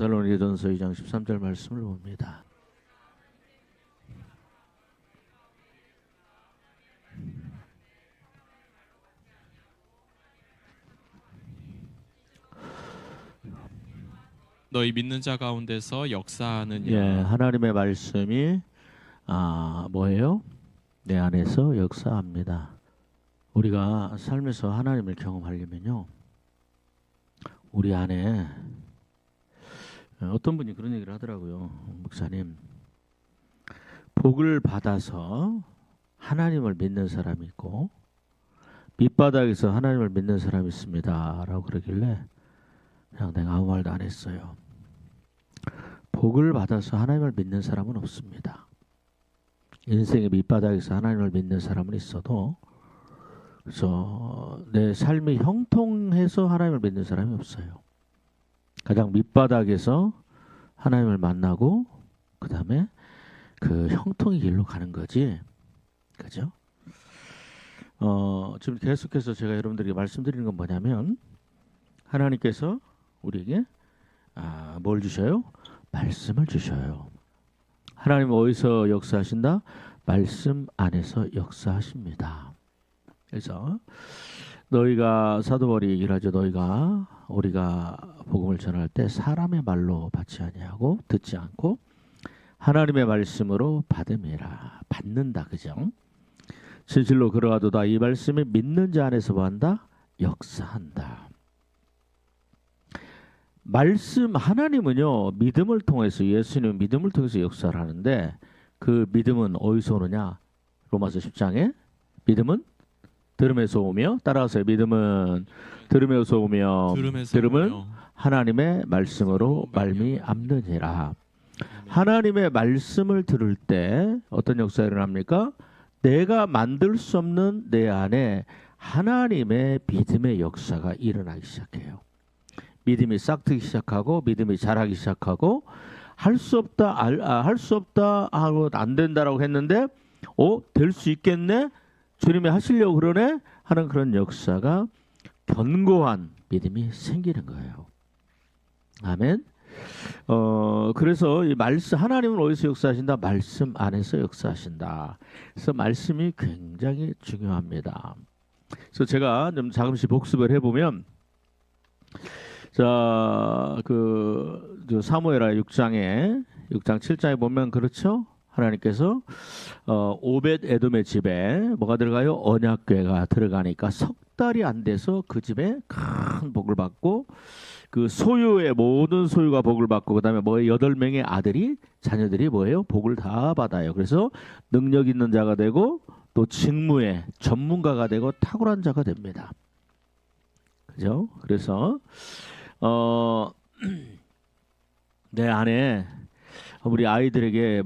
데살로니가전서 2장 13절 말씀을 봅니다. 너희 믿는 자 가운데서 역사하느냐. 예, 하나님의 말씀이 뭐예요? 내 안에서 역사합니다. 우리가 삶에서 하나님을 경험하려면요, 우리 안에 어떤 분이 그런 얘기를 하더라고요. 목사님, 복을 받아서 하나님을 믿는 사람이 있고 밑바닥에서 하나님을 믿는 사람이 있습니다 라고 그러길래 그냥 내가 아무 말도 안 했어요. 복을 받아서 하나님을 믿는 사람은 없습니다. 인생의 밑바닥에서 하나님을 믿는 사람은 있어도 그래서 내 삶이 형통해서 하나님을 믿는 사람이 없어요. 가장 밑바닥에서 하나님을 만나고 그 다음에 그 형통의 길로 가는 거지, 그죠? 지금 계속해서 제가 여러분들에게 말씀드리는 건 뭐냐면, 하나님께서 우리에게 뭘 주셔요? 말씀을 주셔요. 하나님은 어디서 역사하신다? 말씀 안에서 역사하십니다. 그래서 너희가 사도 바울이 얘기를 하죠. 우리가 복음을 전할 때 사람의 말로 받지 아니하고 듣지 않고 하나님의 말씀으로 받음이라. 받는다, 그죠? 진실로 그러하도다. 이 말씀이 믿는 자 안에서 뭐한다? 역사한다. 말씀, 하나님은요, 믿음을 통해서, 예수님은 믿음을 통해서 역사를 하는데, 그 믿음은 어디서 오느냐? 로마서 10장에 믿음은 들음에서 오며, 따라서 믿음은 들음에서 오며, 들음은 하나님의 말씀으로 말미암느니라. 하나님의 말씀을 들을 때 어떤 역사가 일어납니까? 내가 만들 수 없는 내 안에 하나님의 믿음의 역사가 일어나기 시작해요. 믿음이 싹트기 시작하고 믿음이 자라기 시작하고 할 수 없다 하고 안 된다라고 했는데 될 수 있겠네? 주님이 하시려고 그러네? 하는 그런 역사가 견고한 믿음이 생기는 거예요. 아멘. 그래서 이 말씀, 하나님은 어디서 역사하신다? 말씀 안에서 역사하신다. 그래서 말씀이 굉장히 중요합니다. 그래서 제가 좀 잠시 복습을 해보면, 사무엘하 6장 7장에 보면 그렇죠? 하나님께서 오벳 에돔의 집에 뭐가 들어가요? 언약궤가 들어가니까 석 달이 안 돼서 그 집에 큰 복을 받고, 그 소유의 모든 소유가 복을 받고, 그 다음에 8명의 아들이, 자녀들이 뭐예요? 복을 다 받아요. 그래서 능력 있는 자가 되고 또 직무의 전문가가 되고 탁월한 자가 됩니다. 그죠? 그래서 내 안에 우리 아이들에게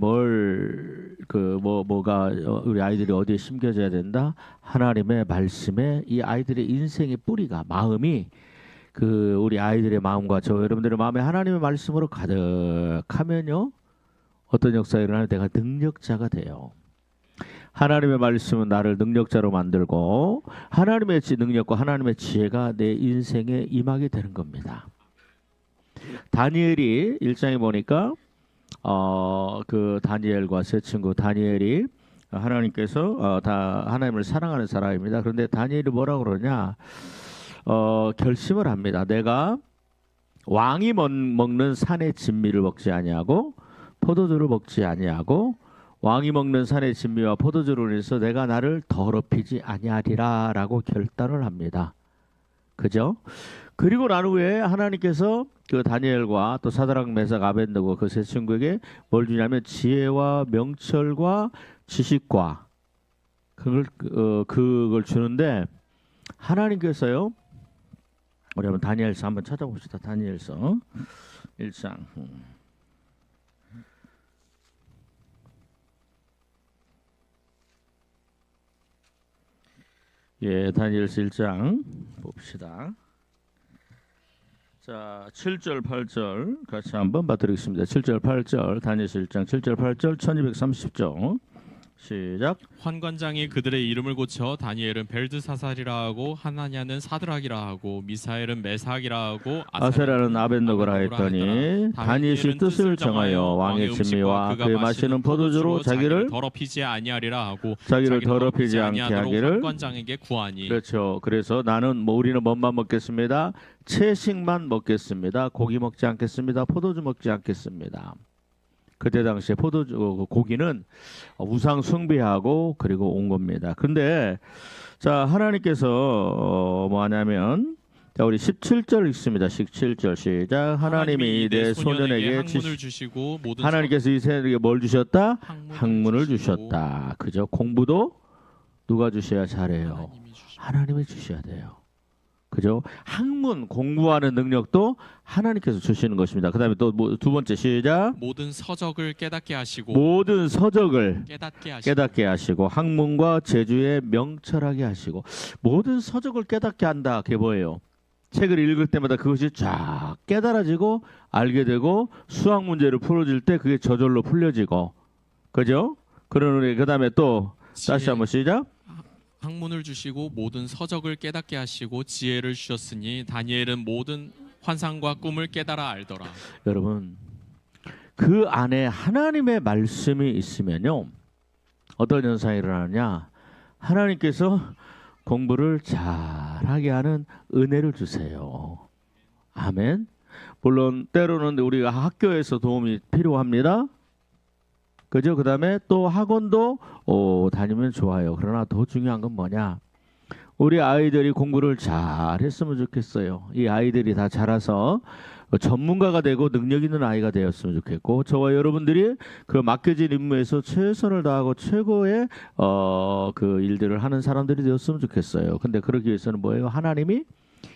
우리 아이들이 어디에 심겨져야 된다? 하나님의 말씀에 이 아이들의 인생의 뿌리가, 마음이, 우리 아이들의 마음과 저 여러분들의 마음에 하나님의 말씀으로 가득하면요, 어떤 역사가 일어나면 내가 능력자가 돼요. 하나님의 말씀은 나를 능력자로 만들고 하나님의 능력과 하나님의 지혜가 내 인생에 임하게 되는 겁니다. 다니엘이 1장에 보니까 그 다니엘과 세 친구, 다니엘이 하나님께서 하나님을 사랑하는 사람입니다. 그런데 다니엘이 뭐라고 그러냐? 결심을 합니다. 내가 왕이 먹는 산의 진미를 먹지 아니하고 포도주를 먹지 아니하고 왕이 먹는 산의 진미와 포도주로 인해서 내가 나를 더럽히지 아니하리라 라고 결단을 합니다. 그죠? 그리고 난 후에 하나님께서 그 다니엘과 또 사드락 메삭 아벤느고 그 세 친구에게 뭘 주냐면 지혜와 명철과 지식과 그걸 주는데, 하나님께서요, 우리 한번 다니엘서 한번 찾아봅시다. 다니엘서 1장. 예, 다니엘서 1장 봅시다. 자, 7절 8절 같이 한번 봐드리겠습니다. 7절 8절 다니엘서 1장 7절 8절 1230쪽 시작. 환관장이 그들의 이름을 고쳐 다니엘은 벨드사살이라 하고 하나냐는 사드락이라 하고 미사엘은 메삭이라 하고 아세라는 아벤노고라 했더니 다니엘이 뜻을 정하여 왕의 진미와 그의 마시는 포도주로 자기를 더럽히지 아니하리라 하고 자기를 더럽히지 않게 하기를. 환관장에게 구하니. 그렇죠. 그래서 나는 뭐 우리는 뭐만 먹겠습니다. 채식만 먹겠습니다. 고기 먹지 않겠습니다. 포도주 먹지 않겠습니다. 그때 당시에 포도주 고기는 우상 숭배하고 그리고 온 겁니다. 근데 자 하나님께서 뭐 하냐면 자 우리 17절 읽습니다. 17절 시작. 하나님이 내 소년에게 학문을 주시고 모든 하나님께서 이 소년에게 뭘 주셨다? 학문을 학문을 주시고. 주셨다. 그죠? 공부도 누가 주셔야 잘해요? 하나님이 하나님이 주셔야 돼요. 그죠? 학문 공부하는 능력도 하나님께서 주시는 것입니다. 그다음에 또 두 번째 시작. 모든 서적을 깨닫게 하시고 모든 서적을 깨닫게 하시고 학문과 재주에 명철하게 하시고. 모든 서적을 깨닫게 한다. 그게 뭐예요? 책을 읽을 때마다 그것이 쫙 깨달아지고 알게 되고 수학 문제를 풀어질 때 그게 저절로 풀려지고. 그죠? 그런 우리 그다음에 또 다시 한번 시작. 학문을 주시고 모든 서적을 깨닫게 하시고 지혜를 주셨으니 다니엘은 모든 환상과 꿈을 깨달아 알더라. 여러분 그 안에 하나님의 말씀이 있으면요 어떤 현상이 일어나냐. 하나님께서 공부를 잘하게 하는 은혜를 주세요. 아멘. 물론 때로는 우리가 학교에서 도움이 필요합니다. 그죠? 그 다음에 또 학원도 다니면 좋아요. 그러나 더 중요한 건 뭐냐? 우리 아이들이 공부를 잘 했으면 좋겠어요. 이 아이들이 다 자라서 전문가가 되고 능력 있는 아이가 되었으면 좋겠고 저와 여러분들이 그 맡겨진 임무에서 최선을 다하고 최고의 그 일들을 하는 사람들이 되었으면 좋겠어요. 근데 그러기 위해서는 뭐예요? 하나님이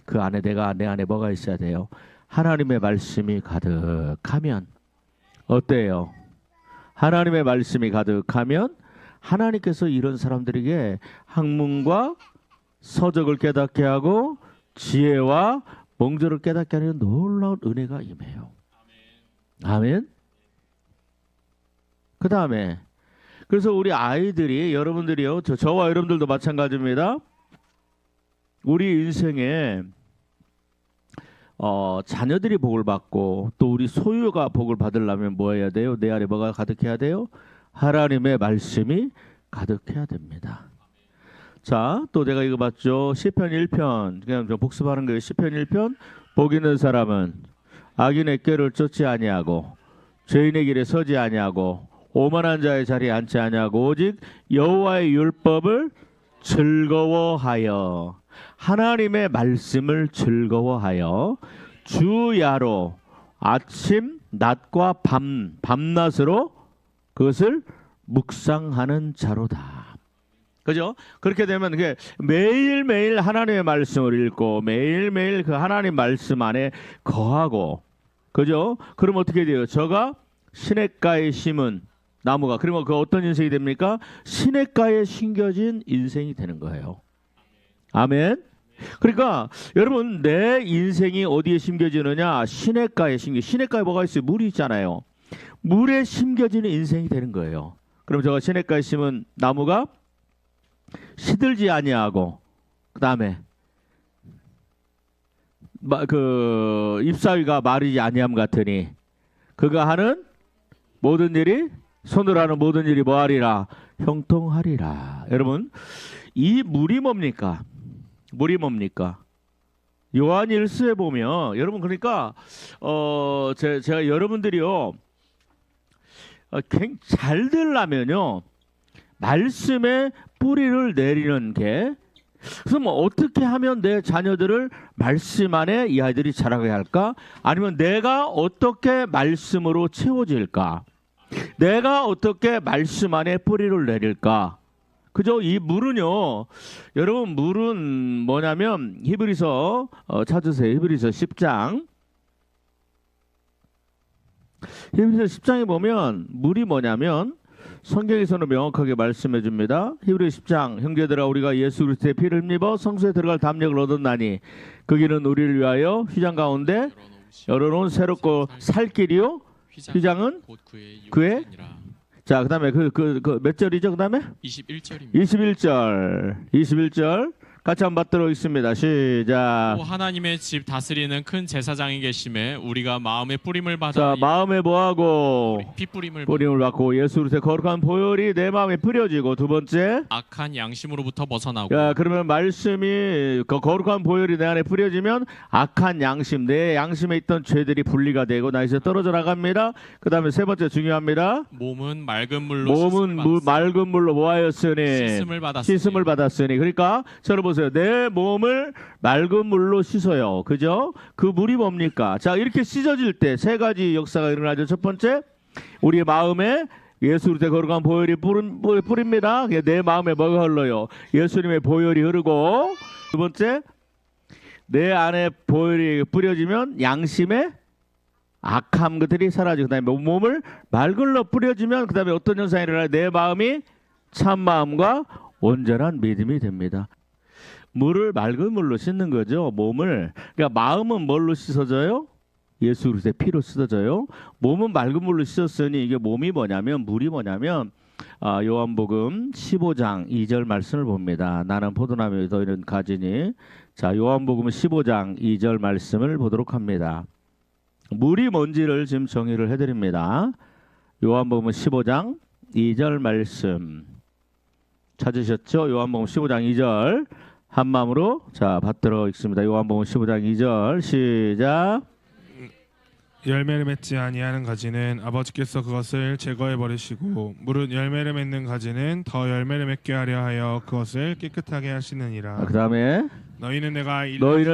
그 안에 내 안에 뭐가 있어야 돼요? 하나님의 말씀이 가득하면 어때요? 하나님의 말씀이 가득하면 하나님께서 이런 사람들에게 학문과 서적을 깨닫게 하고 지혜와 몽저를 깨닫게 하는 놀라운 은혜가 임해요. 아멘. 그 다음에 그래서 우리 아이들이 여러분들이요 저와 여러분들도 마찬가지입니다. 우리 인생에 자녀들이 복을 받고 또 우리 소유가 복을 받으려면 뭐 해야 돼요? 내 안에 뭐가 가득해야 돼요? 하나님의 말씀이 가득해야 됩니다. 자, 또 내가 이거 봤죠? 시편 1편 그냥 좀 복습하는 거예요. 시편 1편 복 있는 사람은 악인의 꾀를 쫓지 아니하고 죄인의 길에 서지 아니하고 오만한 자의 자리에 앉지 아니하고 오직 여호와의 율법을 즐거워하여 하나님의 말씀을 즐거워하여 주야로 아침 낮과 밤낮으로 그것을 묵상하는 자로다. 그죠? 그렇게 되면 그게 매일매일 하나님의 말씀을 읽고 매일매일 그 하나님 말씀 안에 거하고 그죠? 그럼 어떻게 돼요? 저가 시냇가에 심은 나무가 그러면 그 어떤 인생이 됩니까? 시냇가에 심겨진 인생이 되는 거예요. 아멘. 그러니까 여러분 내 인생이 어디에 심겨지느냐? 시냇가에 시냇가에 뭐가 있어요? 물이 있잖아요. 물에 심겨지는 인생이 되는 거예요. 그럼 저가 시냇가에 심은 나무가 시들지 아니하고 그다음에 그 잎사위가 마르지 아니함 같으니 그가 하는 모든 일이 손으로 하는 모든 일이 뭐하리라? 형통하리라. 여러분 이 물이 뭡니까? 물이 뭡니까? 요한 1서에 보면 여러분 그러니까 제가 여러분들이요 잘 되려면요 말씀에 뿌리를 내리는 게 그래서 뭐 어떻게 하면 내 자녀들을 말씀 안에 이 아이들이 자라게 할까? 아니면 내가 어떻게 말씀으로 채워질까? 내가 어떻게 말씀 안에 뿌리를 내릴까? 그죠? 이 물은요 여러분 물은 뭐냐면 히브리서 찾으세요. 히브리서 10장 히브리서 10장에 보면 물이 뭐냐면 성경에서는 명확하게 말씀해 줍니다. 히브리서 10장 형제들아 우리가 예수 그리스도의 피를 힘입어 성소에 들어갈 담력을 얻었나니 그 길은 우리를 위하여 휘장 가운데 열어놓은 새롭고 살 길이요 휘장은 그의 자, 그다음에 그 몇 절이죠? 그다음에 21절입니다. 21절 같이 한번 받도록 있습니다. 시작. 또 하나님의 집 다스리는 큰 제사장이 계심에 우리가 마음의 뿌림을 받아 자, 마음에 뭐하고 핏뿌림을 뿌림을 받고 예수 그리스도의 거룩한 보혈이 내 마음에 뿌려지고, 두 번째, 악한 양심으로부터 벗어나고 야, 그러면 말씀이 그 거룩한 보혈이 내 안에 뿌려지면 악한 양심, 내 양심에 있던 죄들이 분리가 되고 나 이제 떨어져 나갑니다. 그다음에 세 번째 중요합니다. 몸은 맑은 물로 몸은 맑은 물로 뭐하였으니 씻음을 받았으니. 그러니까 저를 보세요. 내 몸을 맑은 물로 씻어요. 그죠? 그 물이 뭡니까? 자, 이렇게 씻어질 때 세 가지 역사가 일어나죠. 첫 번째, 우리의 마음에 예수 그리스도의 거룩한 보혈이 뿌립니다. 내 마음에 뭐가 흘러요? 예수님의 보혈이 흐르고, 두 번째, 내 안에 보혈이 뿌려지면 양심의 악함 것들이 사라지고, 그다음에 몸을 맑은 물로 뿌려지면 그다음에 어떤 현상이 일어나요? 내 마음이 참 마음과 온전한 믿음이 됩니다. 물을 맑은 물로 씻는 거죠. 몸을. 그러니까 마음은 뭘로 씻어져요? 예수 그리스도의 피로 씻어져요. 몸은 맑은 물로 씻었으니 이게 몸이 뭐냐면, 물이 뭐냐면, 요한복음 15장 2절 말씀을 봅니다. 나는 포도나무에 너희는 가지니. 자, 요한복음 15장 2절 말씀을 보도록 합니다. 물이 뭔지를 지금 정의를 해드립니다. 요한복음 15장 2절 말씀 찾으셨죠? 요한복음 15장 2절 한 마음으로 자 받도록 읽습니다. 요한복음 15장 2절 시작. 열매를 맺지 아니하는 가지는 아버지께서 그것을 제거해 버리시고 무릇 열매를 맺는 가지는 더 열매를 맺게 하려 하여 그것을 깨끗하게 하시느니라. 그 다음에 너희는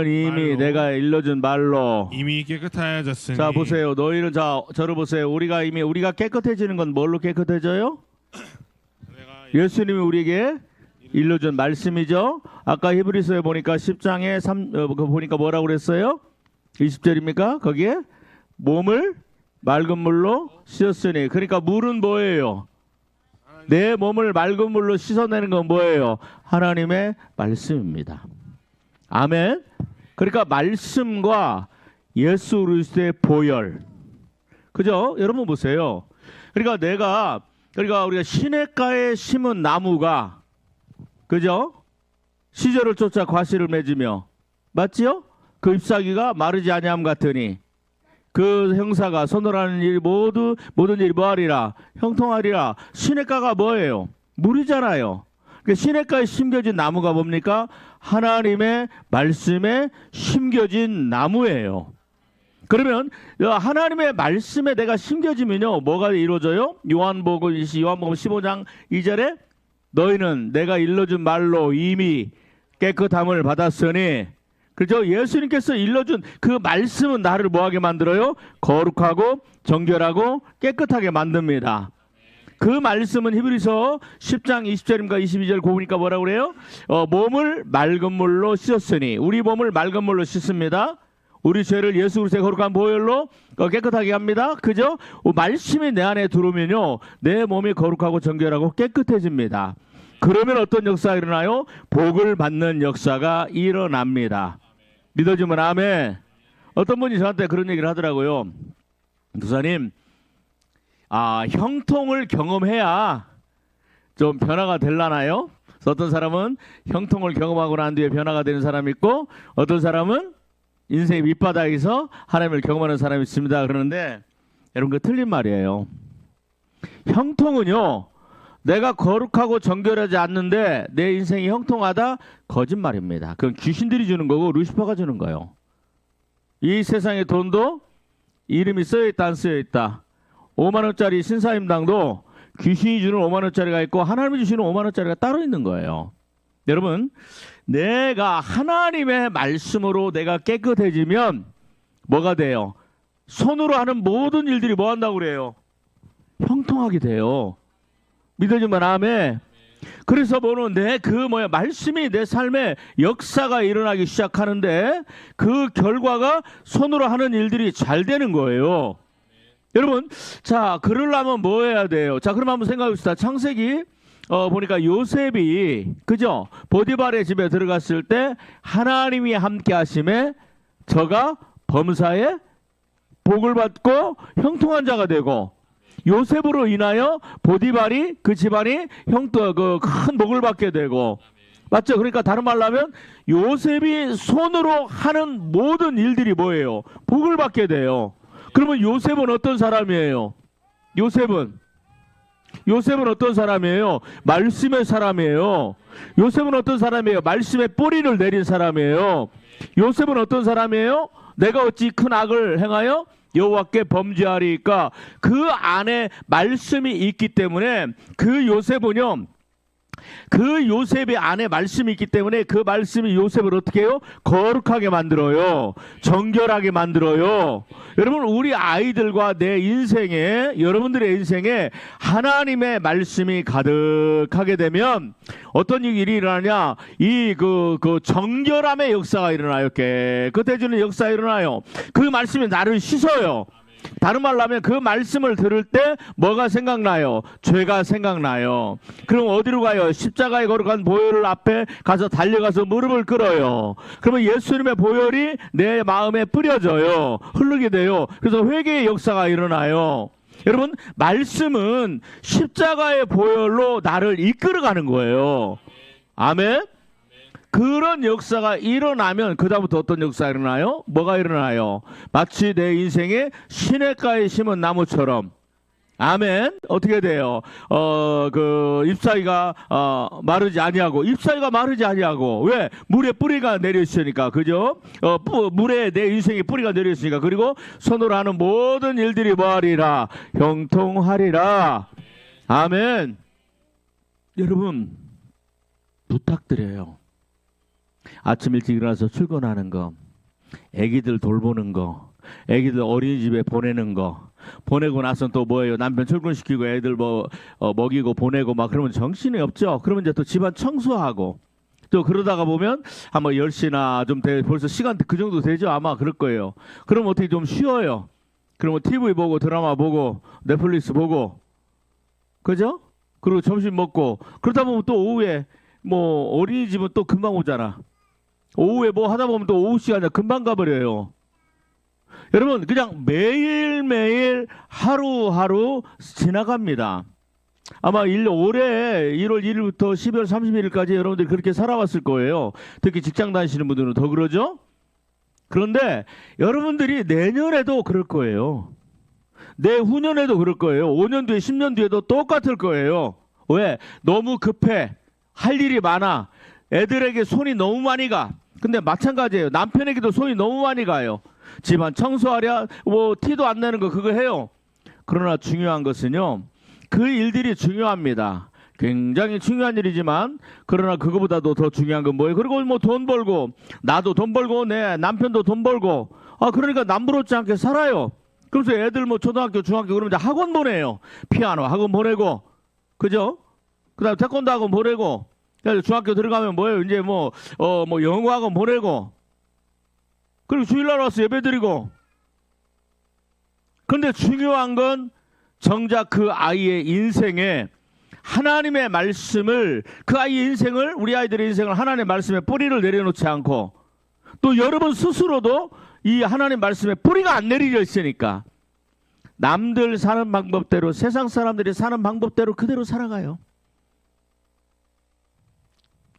이미 내가 일러준 말로 이미 깨끗하여졌으니. 자 보세요. 너희는 저를 보세요. 우리가 깨끗해지는 건 뭘로 깨끗해져요? 예수님이 우리에게 일러준 말씀이죠. 아까 히브리서에 보니까 10장에 보니까 뭐라고 그랬어요? 20절입니까? 거기에 몸을 맑은 물로 씻었으니. 그러니까 물은 뭐예요? 내 몸을 맑은 물로 씻어내는 건 뭐예요? 하나님의 말씀입니다. 아멘. 그러니까 말씀과 예수 그리스도의 보혈. 그죠? 여러분 보세요. 그러니까 우리가 시냇가에 심은 나무가, 그죠? 시절을 쫓아 과실을 맺으며, 맞지요? 그 잎사귀가 마르지 아니함 같으니 그 형사가 손으로 하는 일 모든 일이 뭐하리라? 형통하리라. 시냇가가 뭐예요? 물이잖아요. 그러니까 시냇가에 심겨진 나무가 뭡니까? 하나님의 말씀에 심겨진 나무예요. 그러면 하나님의 말씀에 내가 심겨지면요 뭐가 이루어져요? 요한복음 15장 2절에 너희는 내가 일러준 말로 이미 깨끗함을 받았으니. 그죠? 예수님께서 일러준 그 말씀은 나를 뭐하게 만들어요? 거룩하고 정결하고 깨끗하게 만듭니다. 그 말씀은 히브리서 10장 20절인가 22절 보니까 뭐라고 그래요? 몸을 맑은 물로 씻었으니. 우리 몸을 맑은 물로 씻습니다. 우리 죄를 예수 그리스도의 거룩한 보혈로 깨끗하게 합니다. 그죠? 말씀이 내 안에 들어오면요 내 몸이 거룩하고 정결하고 깨끗해집니다. 그러면 어떤 역사가 일어나요? 복을 받는 역사가 일어납니다. 믿어주면 아멘. 어떤 분이 저한테 그런 얘기를 하더라고요. 목사님, 형통을 경험해야 좀 변화가 되려나요? 그래서 어떤 사람은 형통을 경험하고 난 뒤에 변화가 되는 사람이 있고, 어떤 사람은 인생의 밑바닥에서 하나님을 경험하는 사람이 있습니다. 그러는데 여러분 그 틀린 말이에요. 형통은요 내가 거룩하고 정결하지 않는데 내 인생이 형통하다? 거짓말입니다. 그건 귀신들이 주는 거고 루시퍼가 주는 거예요. 이 세상의 돈도 이름이 써있다 안 써있다. 5만원짜리 신사임당도 귀신이 주는 5만원짜리가 있고 하나님이 주시는 5만원짜리가 따로 있는 거예요. 여러분 내가 하나님의 말씀으로 내가 깨끗해지면 뭐가 돼요? 손으로 하는 모든 일들이 뭐 한다고 그래요? 형통하게 돼요. 믿어주면 아멘. 그래서 보는 말씀이 내 삶에 역사가 일어나기 시작하는데 그 결과가 손으로 하는 일들이 잘 되는 거예요. 여러분, 자, 그러려면 뭐 해야 돼요? 자, 그럼 한번 생각해 봅시다. 창세기 보니까 요셉이, 그죠? 보디발의 집에 들어갔을 때 하나님이 함께 하심에 저가 범사에 복을 받고 형통한 자가 되고, 요셉으로 인하여 보디발이 그 집안이 형도 그 큰 복을 받게 되고, 맞죠? 그러니까 다른 말로 하면 요셉이 손으로 하는 모든 일들이 뭐예요? 복을 받게 돼요. 그러면 요셉은 어떤 사람이에요? 요셉은 어떤 사람이에요? 말씀의 사람이에요. 요셉은 어떤 사람이에요? 말씀의 뿌리를 내린 사람이에요. 요셉은 어떤 사람이에요? 내가 어찌 큰 악을 행하여 여호와께 범죄하리까? 그 안에 말씀이 있기 때문에 그 요셉은요, 그 요셉의 안에 말씀이 있기 때문에 그 말씀이 요셉을 어떻게 해요? 거룩하게 만들어요. 정결하게 만들어요. 여러분, 우리 아이들과 내 인생에, 여러분들의 인생에 하나님의 말씀이 가득하게 되면 어떤 일이 일어나냐? 그 정결함의 역사가 일어나요. 깨끗해지는 역사가 일어나요. 그 말씀이 나를 씻어요. 다른 말로 하면 그 말씀을 들을 때 뭐가 생각나요? 죄가 생각나요. 그럼 어디로 가요? 십자가의 거룩한 보혈을 앞에 가서 달려가서 무릎을 꿇어요. 그러면 예수님의 보혈이 내 마음에 뿌려져요. 흐르게 돼요. 그래서 회개의 역사가 일어나요. 여러분, 말씀은 십자가의 보혈로 나를 이끌어가는 거예요. 아멘? 그런 역사가 일어나면 그 다음부터 어떤 역사가 일어나요? 뭐가 일어나요? 마치 내 인생에 시냇가에 심은 나무처럼. 아멘. 어떻게 돼요? 잎사귀가 마르지 아니하고. 잎사귀가 마르지 아니하고. 왜? 물에 뿌리가 내려 있으니까. 그죠? 물에 내 인생에 뿌리가 내려 있으니까. 그리고 손으로 하는 모든 일들이 뭐하리라? 형통하리라. 아멘. 여러분, 부탁드려요. 아침 일찍 일어나서 출근하는 거, 애기들 돌보는 거, 애기들 어린이집에 보내는 거, 보내고 나서 또 뭐예요? 남편 출근시키고 애들 먹이고 보내고 막 그러면 정신이 없죠. 그러면 이제 또 집안 청소하고, 또 그러다가 보면 아마 10시나 좀 벌써 시간 그 정도 되죠. 아마 그럴 거예요. 그럼 어떻게 좀 쉬어요. 그러면 TV 보고 드라마 보고 넷플릭스 보고, 그죠? 그리고 점심 먹고, 그러다 보면 또 오후에 뭐 어린이집은 또 금방 오잖아. 오후에 뭐 하다 보면 또 오후 시간이 금방 가버려요. 여러분, 그냥 매일매일 하루하루 지나갑니다. 아마 올해 1월 1일부터 12월 31일까지 여러분들이 그렇게 살아왔을 거예요. 특히 직장 다니시는 분들은 더 그러죠? 그런데 여러분들이 내년에도 그럴 거예요. 내후년에도 그럴 거예요. 5년 뒤에 10년 뒤에도 똑같을 거예요. 왜? 너무 급해. 할 일이 많아. 애들에게 손이 너무 많이 가. 근데 마찬가지예요. 남편에게도 손이 너무 많이 가요. 집안 청소하랴, 뭐 티도 안 내는 거 그거 해요. 그러나 중요한 것은요, 그 일들이 중요합니다. 굉장히 중요한 일이지만, 그러나 그거보다도 더 중요한 건 뭐예요? 그리고 뭐 돈 벌고, 나도 돈 벌고, 내 남편도 돈 벌고, 그러니까 남부럽지 않게 살아요. 그래서 애들 뭐 초등학교, 중학교 그러면 이제 학원 보내요. 피아노 학원 보내고, 그죠? 그 다음에 태권도 학원 보내고, 중학교 들어가면 뭐예요? 이제 뭐 영어 학원 보내고, 그리고 주일날 와서 예배 드리고. 그런데 중요한 건 정작 그 아이의 인생에 하나님의 말씀을, 그 아이의 인생을, 우리 아이들의 인생을 하나님의 말씀에 뿌리를 내려놓지 않고, 또 여러분 스스로도 이 하나님 말씀에 뿌리가 안 내리려 있으니까 남들 사는 방법대로, 세상 사람들이 사는 방법대로 그대로 살아가요.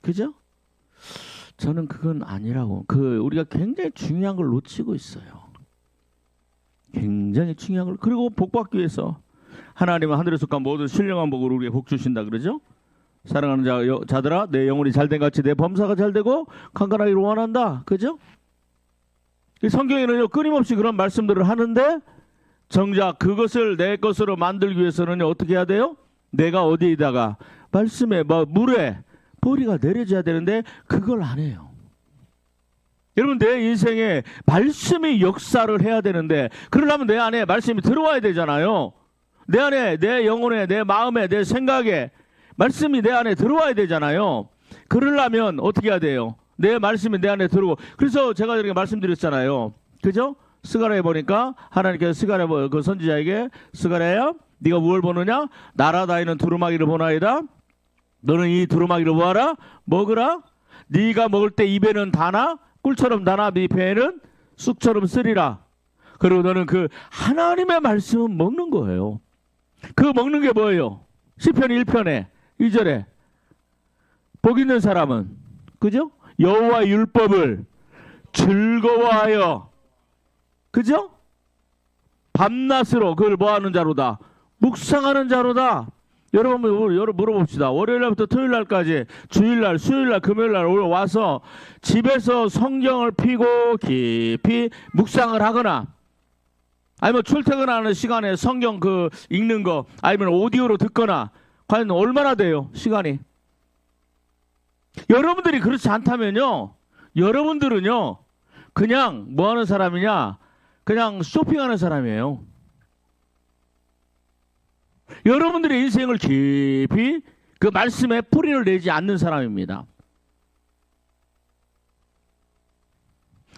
그죠? 저는 그건 아니라고. 우리가 굉장히 중요한 걸 놓치고 있어요. 굉장히 중요한 걸. 그리고 복 받기 위해서 하나님은 하늘에 속한 모든 신령한 복을 우리에게 복 주신다 그러죠? 사랑하는 자들아, 내 영혼이 잘된 같이 내 범사가 잘되고 강건하기를 원한다. 그죠? 성경에는요, 끊임없이 그런 말씀들을 하는데, 정작 그것을 내 것으로 만들기 위해서는 어떻게 해야 돼요? 내가 어디에다가 말씀에 물에 뿌리가 내려져야 되는데 그걸 안 해요. 여러분, 내 인생에 말씀이 역사를 해야 되는데, 그러려면 내 안에 말씀이 들어와야 되잖아요. 내 안에, 내 영혼에, 내 마음에, 내 생각에 말씀이 내 안에 들어와야 되잖아요. 그러려면 어떻게 해야 돼요? 내 말씀이 내 안에 들어오고. 그래서 제가 이렇게 말씀드렸잖아요. 그죠? 스가랴에 보니까 하나님께서 스가랴 그 선지자에게, 스가랴야, 네가 무엇을 보느냐? 날아다니는 두루마기를 보나이다. 너는 이 두루마기를 뭐하라? 먹으라. 네가 먹을 때 입에는 다나 꿀처럼 다나, 네 배에는 쑥처럼 쓰리라. 그리고 너는 그 하나님의 말씀은 먹는 거예요. 그 먹는 게 뭐예요? 시편 1편에 2절에 복 있는 사람은, 그죠? 여호와의 율법을 즐거워하여, 그죠? 밤낮으로 그걸 뭐하는 자로다? 묵상하는 자로다. 여러분 물어봅시다. 월요일날부터 토요일날까지 주일날, 수요일날, 금요일날 와서 집에서 성경을 펴고 깊이 묵상을 하거나, 아니면 출퇴근하는 시간에 성경 그 읽는 거, 아니면 오디오로 듣거나, 과연 얼마나 돼요? 시간이. 여러분들이 그렇지 않다면요, 여러분들은요 그냥 뭐 하는 사람이냐? 그냥 쇼핑하는 사람이에요. 여러분들의 인생을 깊이 그 말씀에 뿌리를 내지 않는 사람입니다.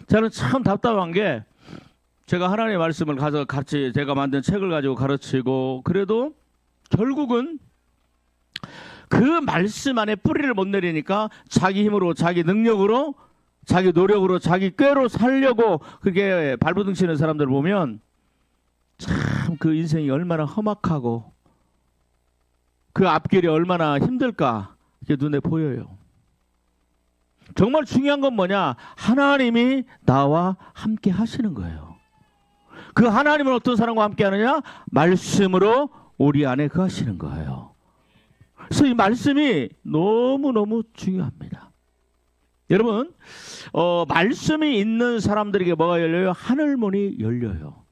저는 참 답답한 게, 제가 하나님의 말씀을 가서 같이 제가 만든 책을 가지고 가르치고, 그래도 결국은 그 말씀 안에 뿌리를 못 내리니까 자기 힘으로, 자기 능력으로, 자기 노력으로, 자기 꾀로 살려고 그렇게 발버둥 치는 사람들 보면 참 그 인생이 얼마나 험악하고 그 앞길이 얼마나 힘들까, 이게 눈에 보여요. 정말 중요한 건 뭐냐? 하나님이 나와 함께 하시는 거예요. 그 하나님은 어떤 사람과 함께 하느냐? 말씀으로 우리 안에 거하시는 거예요. 그래서 이 말씀이 너무너무 중요합니다. 여러분, 말씀이 있는 사람들에게 뭐가 열려요? 하늘문이 열려요.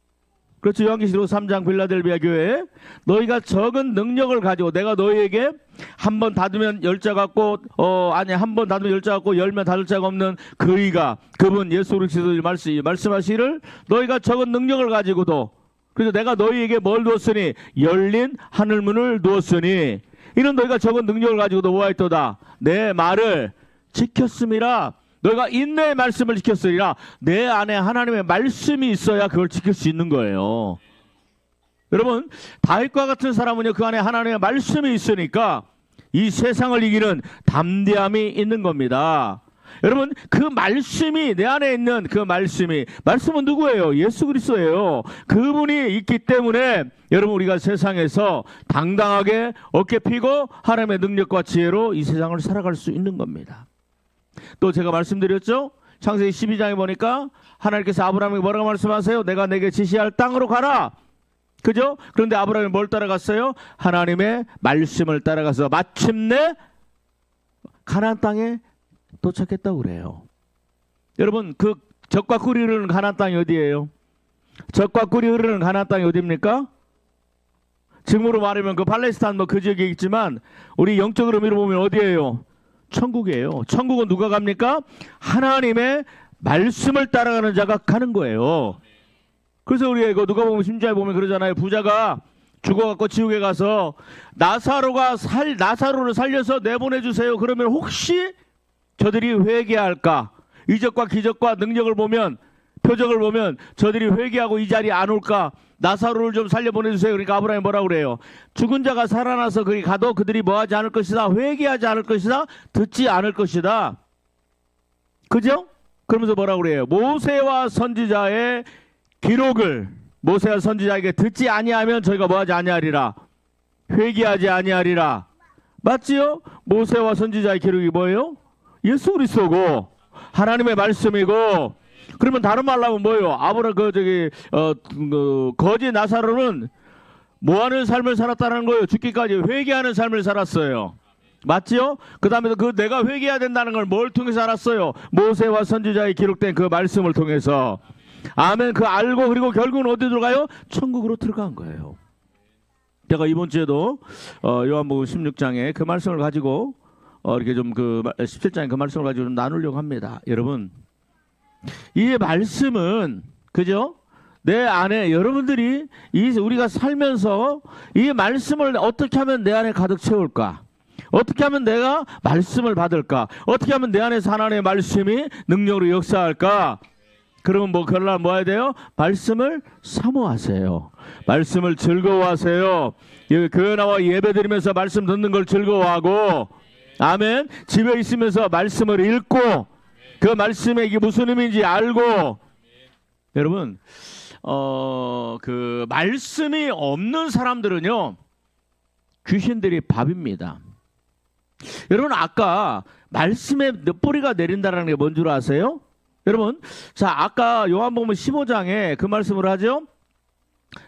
그렇죠. 요한계시록 3장 빌라델비아 교회에 너희가 적은 능력을 가지고, 내가 너희에게 한 번 닫으면 열자 같고, 한 번 닫으면 열자 같고 열면 닫을 자가 없는 그이가, 그분 예수 그리스도의 말씀하시기를 너희가 적은 능력을 가지고도, 그래서 내가 너희에게 뭘 두었으니? 열린 하늘문을 두었으니 이는 너희가 적은 능력을 가지고도 뭐하였도다? 내 말을 지켰음이라. 너희가 인내의 말씀을 지켰으리라. 내 안에 하나님의 말씀이 있어야 그걸 지킬 수 있는 거예요. 여러분, 다윗과 같은 사람은요, 그 안에 하나님의 말씀이 있으니까 이 세상을 이기는 담대함이 있는 겁니다. 여러분, 그 말씀이 내 안에 있는 그 말씀은 누구예요? 예수 그리스도예요. 그분이 있기 때문에 여러분, 우리가 세상에서 당당하게 어깨 펴고 하나님의 능력과 지혜로 이 세상을 살아갈 수 있는 겁니다. 또 제가 말씀드렸죠? 창세기 12장에 보니까 하나님께서 아브라함에게 뭐라고 말씀하세요? 내가 내게 지시할 땅으로 가라. 그죠? 그런데 아브라함이 뭘 따라갔어요? 하나님의 말씀을 따라가서 마침내 가나안 땅에 도착했다고 그래요. 여러분, 그 젖과 꿀이 흐르는 가나안 땅이 어디예요? 젖과 꿀이 흐르는 가나안 땅이 어디입니까? 지금으로 말하면 그 팔레스타인 그 지역에 있지만, 우리 영적으로 밀어보면 어디예요? 천국이에요. 천국은 누가 갑니까? 하나님의 말씀을 따라가는 자가 가는 거예요. 그래서 우리가 이거 누가 보면 심지어 보면 그러잖아요. 부자가 죽어갖고 지옥에 가서 나사로를 살려서 내보내주세요. 그러면 혹시 저들이 회개할까? 이적과 기적과 능력을 보면, 표적을 보면 저들이 회개하고 이 자리에 안 올까? 나사로를 좀 살려보내주세요. 그러니까 아브라함이 뭐라고 그래요? 죽은 자가 살아나서 거기 가도 그들이 뭐하지 않을 것이다. 회개하지 않을 것이다. 듣지 않을 것이다. 그죠? 그러면서 뭐라고 그래요? 모세와 선지자의 기록을 모세와 선지자에게 듣지 아니하면 저희가 뭐하지 아니하리라. 회개하지 아니하리라. 맞지요? 모세와 선지자의 기록이 뭐예요? 예수 그리스도고 하나님의 말씀이고. 그러면 다른 말로 하면 뭐예요? 거지 나사로는 뭐하는 삶을 살았다는 거예요? 죽기까지 회개하는 삶을 살았어요. 맞지요? 그 다음에 내가 회개해야 된다는 걸 뭘 통해서 알았어요? 모세와 선지자에 기록된 그 말씀을 통해서. 아멘. 그 알고, 그리고 결국은 어디 들어가요? 천국으로 들어간 거예요. 제가 이번 주에도 요한복음 16장에 그 말씀을 가지고 이렇게 좀 17장에 그 말씀을 가지고 좀 나누려고 합니다. 여러분, 이 말씀은, 그죠? 내 안에 여러분들이 우리가 살면서 이 말씀을 어떻게 하면 내 안에 가득 채울까? 어떻게 하면 내가 말씀을 받을까? 어떻게 하면 내 안에서 하나님의 말씀이 능력으로 역사할까? 그러면 그러려면 뭐 해야 돼요? 말씀을 사모하세요. 말씀을 즐거워하세요. 교회나와 예배드리면서 말씀 듣는 걸 즐거워하고, 아멘. 집에 있으면서 말씀을 읽고 그 말씀에 이게 무슨 의미인지 알고. 여러분, 그 말씀이 없는 사람들은요, 귀신들이 밥입니다. 여러분, 아까 말씀에 뿌리가 내린다는 게 뭔 줄 아세요? 여러분, 자, 아까 요한복음 15장에 그 말씀을 하죠.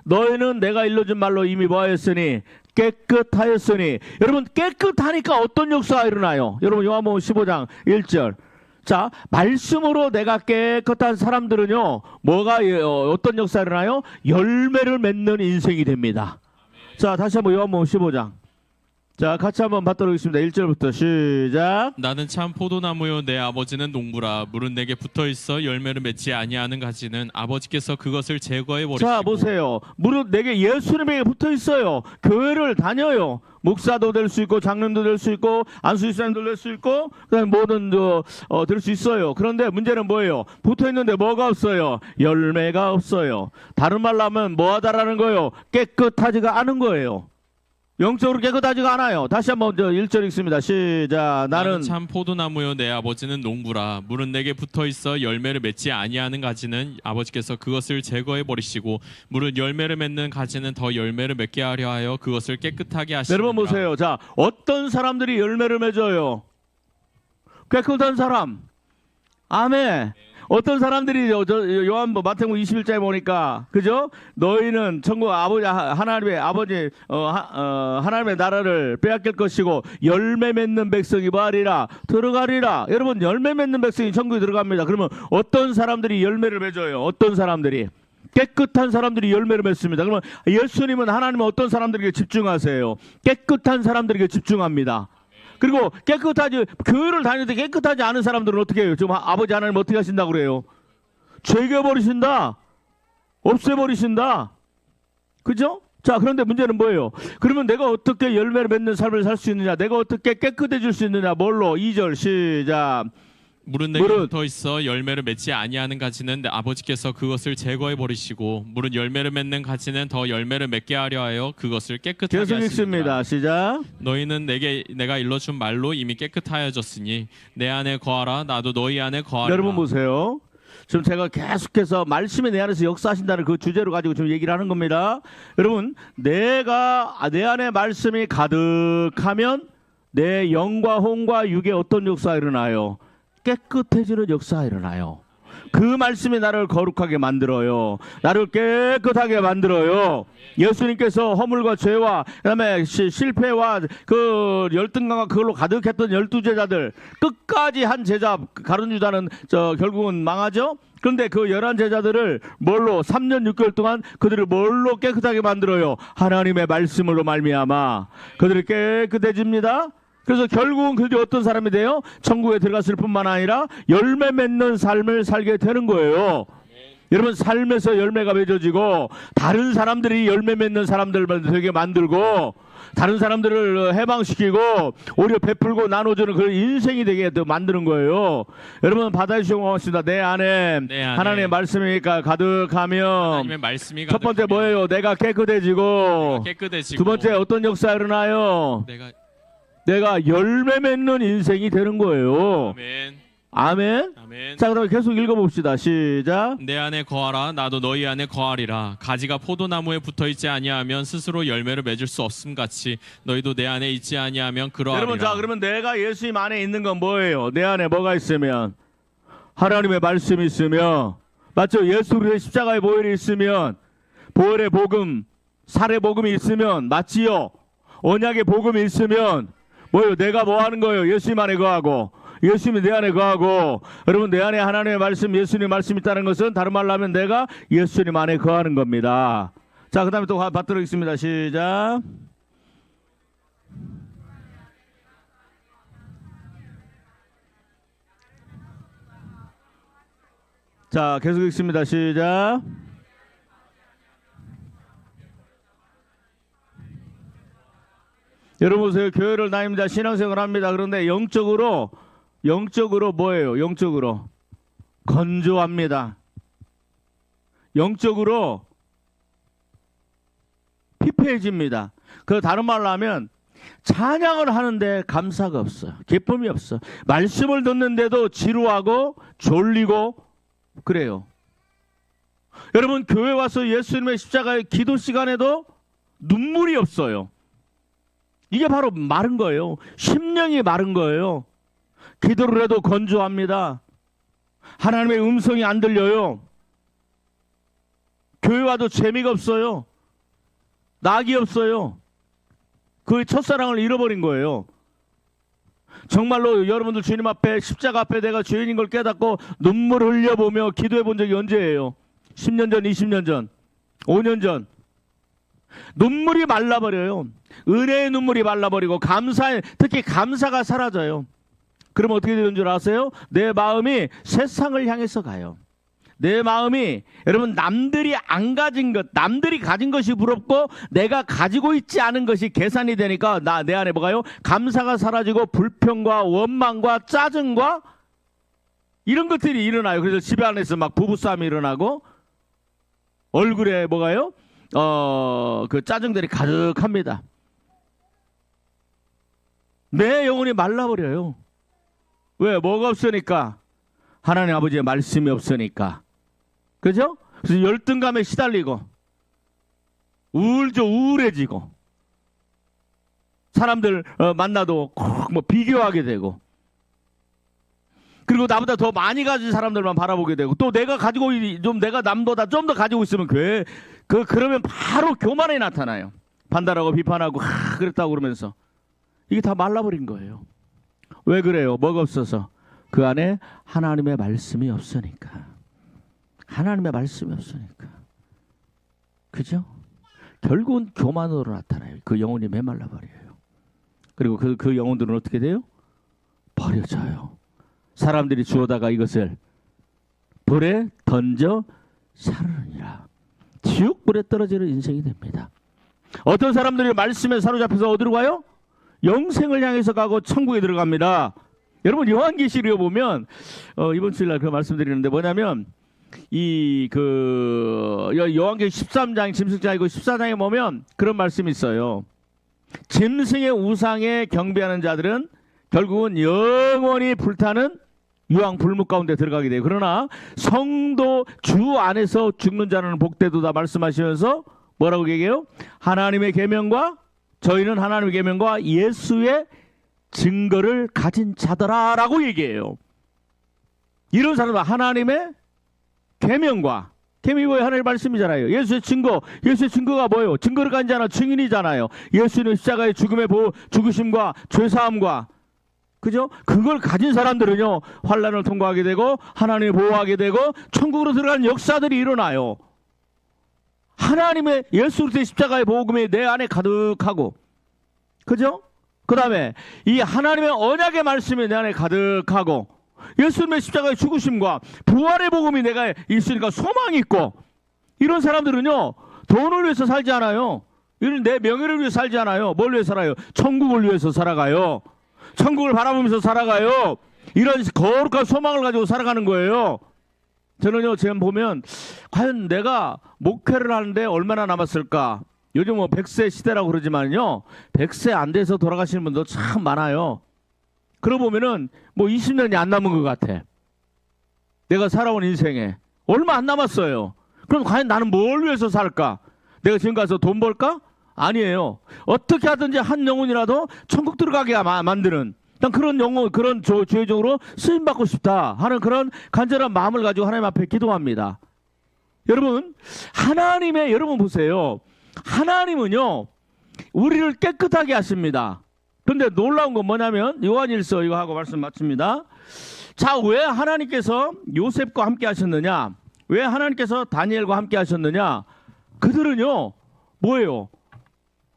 너희는 내가 일러준 말로 이미 뭐하였으니 깨끗하였으니. 여러분, 깨끗하니까 어떤 역사가 일어나요? 여러분, 요한복음 15장 1절. 자, 말씀으로 내가 깨끗한 사람들은요, 뭐가 어떤 역사가 일어나요? 열매를 맺는 인생이 됩니다. 자, 다시 한번 요한복음 15장. 자, 같이 한번 받도록 하겠습니다. 1절부터 시작. 나는 참 포도나무요 내 아버지는 농부라. 물은 내게 붙어있어 열매를 맺지 아니하는 가지는 아버지께서 그것을 제거해 버리시고. 자, 보세요. 무릇 내게 예수님에게 붙어 있어요. 교회를 다녀요. 목사도 될 수 있고 장로도 될 수 있고 안수집사님도 될 수 있고 그다음에 뭐든 될 수 있어요. 그런데 문제는 뭐예요? 붙어 있는데 뭐가 없어요? 열매가 없어요. 다른 말로 하면 뭐하다라는 거예요? 깨끗하지가 않은 거예요. 영적으로 깨끗하지가 않아요. 다시 한번 1절 읽습니다. 시작. 나는 참 포도나무요 내 아버지는 농부라. 물은 내게 붙어있어 열매를 맺지 아니하는 가지는 아버지께서 그것을 제거해 버리시고 물은 열매를 맺는 가지는 더 열매를 맺게 하려 하여 그것을 깨끗하게 하시니라. 여러분 보세요. 자, 어떤 사람들이 열매를 맺어요? 깨끗한 사람. 아멘. 어떤 사람들이 요한 마태복음 21장에 보니까 그죠? 너희는 천국 아버지 하나님의 아버지 하나님의 나라를 빼앗길 것이고 열매 맺는 백성이 뭐하리라? 들어가리라. 여러분, 열매 맺는 백성이 천국에 들어갑니다. 그러면 어떤 사람들이 열매를 맺어요? 어떤 사람들이? 깨끗한 사람들이 열매를 맺습니다. 그러면 예수님은 하나님은 어떤 사람들에게 집중하세요? 깨끗한 사람들에게 집중합니다. 그리고 교회를 다니는데 깨끗하지 않은 사람들은 어떻게 해요? 지금 아버지 하나님 어떻게 하신다고 그래요? 죄겨버리신다. 없애버리신다. 그죠? 자, 그런데 문제는 뭐예요? 그러면 내가 어떻게 열매를 맺는 삶을 살 수 있느냐? 내가 어떻게 깨끗해질 수 있느냐? 뭘로? 2절 시작. 물은 내게 붙어 있어 열매를 맺지 아니하는 가지는 아버지께서 그것을 제거해 버리시고 물은 열매를 맺는 가지는 더 열매를 맺게 하려 하여 그것을 깨끗하게 계속 하시니라. 읽습니다. 시작. 너희는 내가 일러준 말로 이미 깨끗하여졌으니 내 안에 거하라. 나도 너희 안에 거하리라. 여러분 보세요. 지금 제가 계속해서 말씀이 내 안에서 역사하신다는 그 주제로 가지고 지금 얘기를 하는 겁니다. 여러분, 내 안에 말씀이 가득하면 내 영과 혼과 육에 어떤 역사가 일어나요? 깨끗해지는 역사가 일어나요. 그 말씀이 나를 거룩하게 만들어요. 나를 깨끗하게 만들어요. 예수님께서 허물과 죄와 그다음에 실패와 그 열등감과 그걸로 가득했던 12제자들 끝까지 한 제자 가룟 유다는 결국은 망하죠. 그런데 그 11제자들을 뭘로 3년 6개월 동안 그들을 뭘로 깨끗하게 만들어요? 하나님의 말씀으로 말미암아 그들이 깨끗해집니다. 그래서 결국은 그들이 어떤 사람이 돼요? 천국에 들어갔을 뿐만 아니라 열매 맺는 삶을 살게 되는 거예요. 여러분, 삶에서 열매가 맺어지고 다른 사람들이 열매 맺는 사람들을 되게 만들고 다른 사람들을 해방시키고 오히려 베풀고 나눠주는 그런 인생이 되게 만드는 거예요. 여러분, 받아주시고 고맙습니다. 내 안에 하나님의 말씀이 가득하면 첫 번째 뭐예요? 내가 깨끗해지고 두 번째 어떤 역사가 일어나요? 내가 열매 맺는 인생이 되는 거예요. 아멘. 아멘. 자, 그럼 계속 읽어봅시다. 시작. 내 안에 거하라. 나도 너희 안에 거하리라. 가지가 포도나무에 붙어있지 아니하면 스스로 열매를 맺을 수 없음 같이 너희도 내 안에 있지 아니하면 그러하리라. 여러분, 자, 그러면 내가 예수님 안에 있는 건 뭐예요? 내 안에 뭐가 있으면? 하나님의 말씀이 있으면, 맞죠? 예수 그리스도의 십자가의 보혈이 있으면, 보혈의 복음, 살의 복음이 있으면, 맞지요? 언약의 복음이 있으면 뭐예요? 내가 뭐 하는 거예요? 예수님 안에 거하고 예수님이 내 안에 거하고. 여러분, 내 안에 하나님의 말씀, 예수님의 말씀이 있다는 것은 다른 말로 하면 내가 예수님 안에 거하는 겁니다. 자, 그 다음에 또 받도록 하겠습니다. 시작. 자, 계속 읽습니다. 시작. 여러분 보세요. 교회를 다닙니다. 신앙생활을 합니다. 그런데 영적으로 뭐예요? 영적으로 건조합니다. 영적으로 피폐해집니다. 그 다른 말로 하면 찬양을 하는데 감사가 없어요. 기쁨이 없어. 말씀을 듣는데도 지루하고 졸리고 그래요. 여러분 교회 와서 예수님의 십자가의 기도 시간에도 눈물이 없어요. 이게 바로 마른 거예요. 심령이 마른 거예요. 기도를 해도 건조합니다. 하나님의 음성이 안 들려요. 교회 와도 재미가 없어요. 낙이 없어요. 그 첫사랑을 잃어버린 거예요. 정말로 여러분들 주님 앞에 십자가 앞에 내가 죄인인 걸 깨닫고 눈물을 흘려보며 기도해 본 적이 언제예요? 10년 전, 20년 전, 5년 전. 눈물이 말라버려요. 은혜의 눈물이 말라버리고 특히 감사가 사라져요. 그럼 어떻게 되는 줄 아세요? 내 마음이 세상을 향해서 가요. 내 마음이 여러분 남들이 안 가진 것, 남들이 가진 것이 부럽고 내가 가지고 있지 않은 것이 계산이 되니까 내 안에 뭐가요? 감사가 사라지고 불평과 원망과 짜증과 이런 것들이 일어나요. 그래서 집에 안에서 막 부부싸움이 일어나고 얼굴에 뭐가요? 그 짜증들이 가득합니다. 내 영혼이 말라버려요. 왜? 뭐가 없으니까? 하나님 아버지의 말씀이 없으니까. 그죠? 그래서 열등감에 시달리고 우울해지고 사람들 만나도 꼭 뭐 비교하게 되고 그리고 나보다 더 많이 가진 사람들만 바라보게 되고 또 내가 가지고 내가 남보다 좀 더 가지고 있으면 그러면 바로 교만이 나타나요. 판단하고 비판하고 그랬다고 그러면서 이게 다 말라버린 거예요. 왜 그래요? 뭐가 없어서? 그 안에 하나님의 말씀이 없으니까. 하나님의 말씀이 없으니까. 그죠? 결국은 교만으로 나타나요. 그 영혼이 메말라버려요. 그리고 그 영혼들은 어떻게 돼요? 버려져요. 사람들이 주워다가 이것을 불에 던져 사르느니라. 지옥불에 떨어지는 인생이 됩니다. 어떤 사람들이 말씀에 사로잡혀서 어디로 가요? 영생을 향해서 가고 천국에 들어갑니다. 여러분 요한계시록에 보면 이번 주일날 그 말씀드리는데 뭐냐면 요한계시록 13장 짐승장이고 14장에 보면 그런 말씀이 있어요. 짐승의 우상에 경배하는 자들은 결국은 영원히 불타는 유황 불목 가운데 들어가게 돼요. 그러나 성도 주 안에서 죽는 자는 복되도다 말씀하시면서 뭐라고 얘기해요? 하나님의 계명과 저희는 하나님의 계명과 예수의 증거를 가진 자더라라고 얘기해요. 이런 사람은 하나님의 계명과 계명이 뭐예요? 하나님의 말씀이잖아요. 예수의 증거가 뭐예요? 증거를 가진 자는 증인이잖아요. 예수는 십자가의 죽으심과 죄사함과 그죠? 그걸 가진 사람들은요 환난을 통과하게 되고 하나님을 보호하게 되고 천국으로 들어가는 역사들이 일어나요. 하나님의 예수 그리스도의 십자가의 복음이 내 안에 가득하고 그죠? 그 다음에 이 하나님의 언약의 말씀이 내 안에 가득하고 예수님의 십자가의 죽으심과 부활의 복음이 내가 있으니까 소망이 있고 이런 사람들은요 돈을 위해서 살지 않아요. 이런 내 명예를 위해서 살지 않아요. 뭘 위해서 살아요? 천국을 위해서 살아가요. 천국을 바라보면서 살아가요. 이런 거룩한 소망을 가지고 살아가는 거예요. 저는요 지금 보면 과연 내가 목회를 하는데 얼마나 남았을까? 요즘 뭐 100세 시대라고 그러지만요 100세 안 돼서 돌아가시는 분도 참 많아요. 그러고 보면은 뭐 20년이 안 남은 것 같아. 내가 살아온 인생에 얼마 안 남았어요. 그럼 과연 나는 뭘 위해서 살까? 내가 지금 가서 돈 벌까? 아니에요. 어떻게 하든지 한 영혼이라도 천국 들어가게 만드는 그런 영혼, 그런 죄적으로 쓰임받고 싶다 하는 그런 간절한 마음을 가지고 하나님 앞에 기도합니다. 여러분 여러분 보세요. 하나님은요 우리를 깨끗하게 하십니다. 그런데 놀라운 건 뭐냐면 요한일서 이거 하고 말씀 마칩니다. 자, 왜 하나님께서 요셉과 함께 하셨느냐? 왜 하나님께서 다니엘과 함께 하셨느냐? 그들은요 뭐예요?